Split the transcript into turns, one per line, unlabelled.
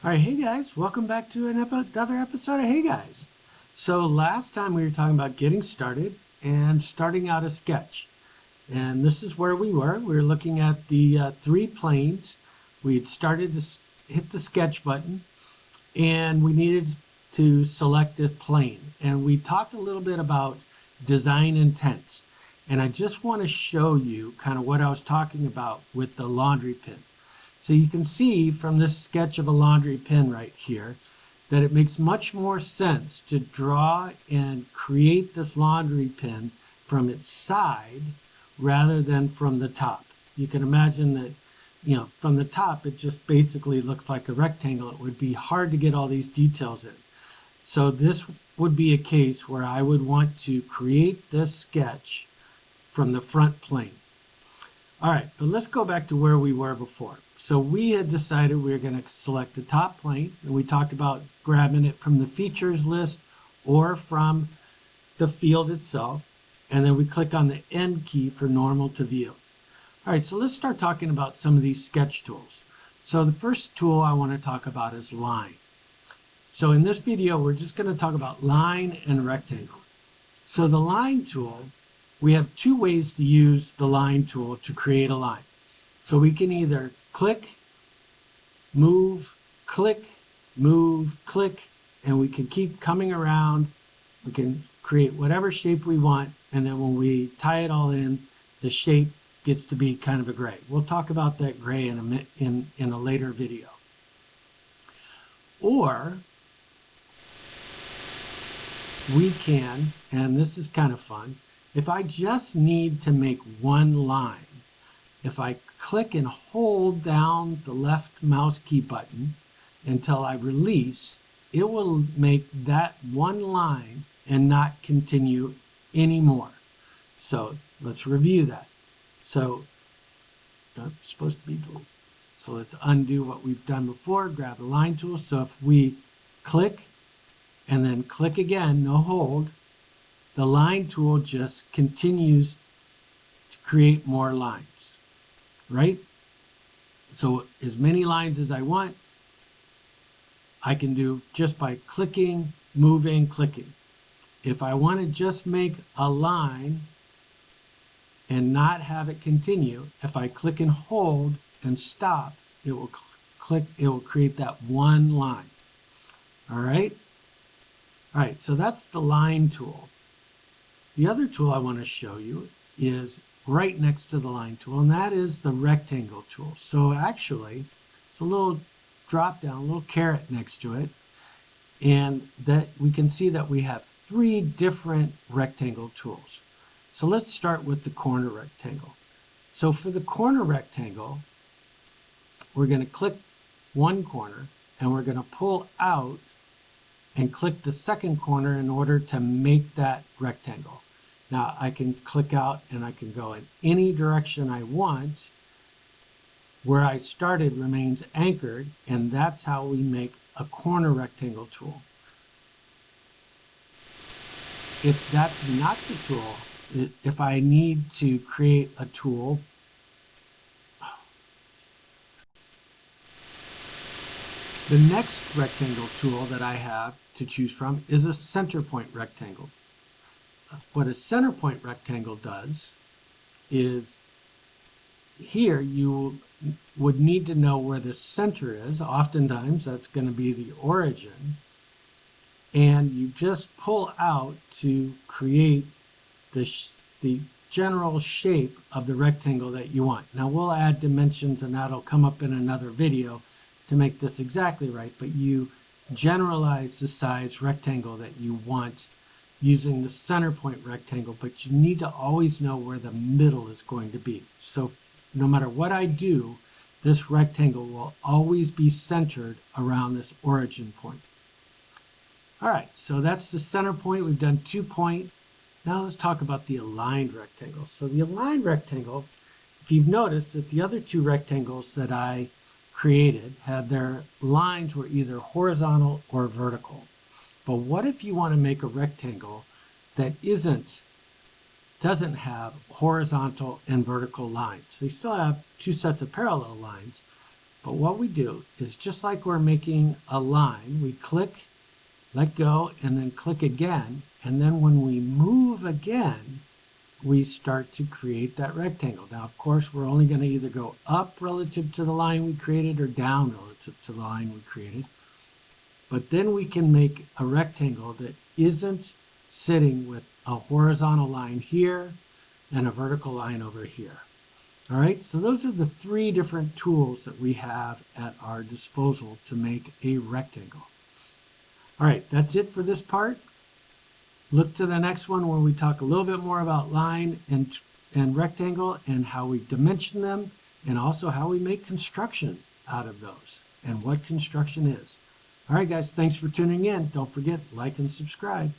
All right, hey guys, welcome back to another episode of Hey Guys. So last time we were talking about getting started and starting out a sketch. And this is where we were. We were looking at the three planes. We had started to hit the sketch button and we needed to select a plane. And we talked a little bit about design intents. And I just want to show you kind of what I was talking about with the laundry pin. So you can see from this sketch of a laundry pin right here that it makes much more sense to draw and create this laundry pin from its side rather than from the top. You can imagine that, from the top it just basically looks like a rectangle. It would be hard to get all these details in. So this would be a case where I would want to create this sketch from the front plane. All right, but let's go back to where we were before. So we had decided we were going to select the top plane, and we talked about grabbing it from the features list or from the field itself, and then we click on the end key for normal to view. All right, so let's start talking about some of these sketch tools. So the first tool I want to talk about is line. So in this video, we're just going to talk about line and rectangle. So the line tool, we have two ways to use the line tool to create a line. So we can either click, move, click, and we can keep coming around. We can create whatever shape we want, and then when we tie it all in, the shape gets to be kind of a gray. We'll talk about that gray in a later video. Or we can, and this is kind of fun, if I just need to make one line, if I click and hold down the left mouse key button until I release, it will make that one line and not continue anymore. So let's review that. So that's supposed to be delete. So let's undo what we've done before, grab the line tool. So if we click and then click again, no hold, the line tool just continues to create more lines. Right? So as many lines as I want, I can do just by clicking, moving, clicking. If I want to just make a line and not have it continue, if I click and hold and stop, it will create that one line. All right? All right, so that's the line tool. The other tool I want to show you is right next to the line tool, and that is the rectangle tool. So actually, it's a little drop down, a little caret next to it, and that we can see that we have three different rectangle tools. So let's start with the corner rectangle. So for the corner rectangle, we're going to click one corner, and we're going to pull out and click the second corner in order to make that rectangle. Now I can click out and I can go in any direction I want. Where I started remains anchored, and that's how we make a corner rectangle tool. If that's not the tool, if I need to create a tool, the next rectangle tool that I have to choose from is a center point rectangle. What a center point rectangle does is here you would need to know where the center is. Oftentimes that's going to be the origin. And you just pull out to create the general shape of the rectangle that you want. Now we'll add dimensions, and that'll come up in another video to make this exactly right, but you generalize the size rectangle that you want using the center point rectangle, but you need to always know where the middle is going to be. So no matter what I do, this rectangle will always be centered around this origin point. All right, so that's the center point. We've done 2 point. Now let's talk about the aligned rectangle. So the aligned rectangle, if you've noticed that the other two rectangles that I created had their lines were either horizontal or vertical. But what if you want to make a rectangle that doesn't have horizontal and vertical lines? They still have two sets of parallel lines, But what we do is just like we're making a line, we click, let go, and then click again. And then when we move again, we start to create that rectangle. Now, of course, we're only going to either go up relative to the line we created or down relative to the line we created. But then we can make a rectangle that isn't sitting with a horizontal line here and a vertical line over here. All right, so those are the three different tools that we have at our disposal to make a rectangle. All right, that's it for this part. Look to the next one where we talk a little bit more about line and rectangle and how we dimension them, and also how we make construction out of those and what construction is. All right, guys, thanks for tuning in. Don't forget, like and subscribe.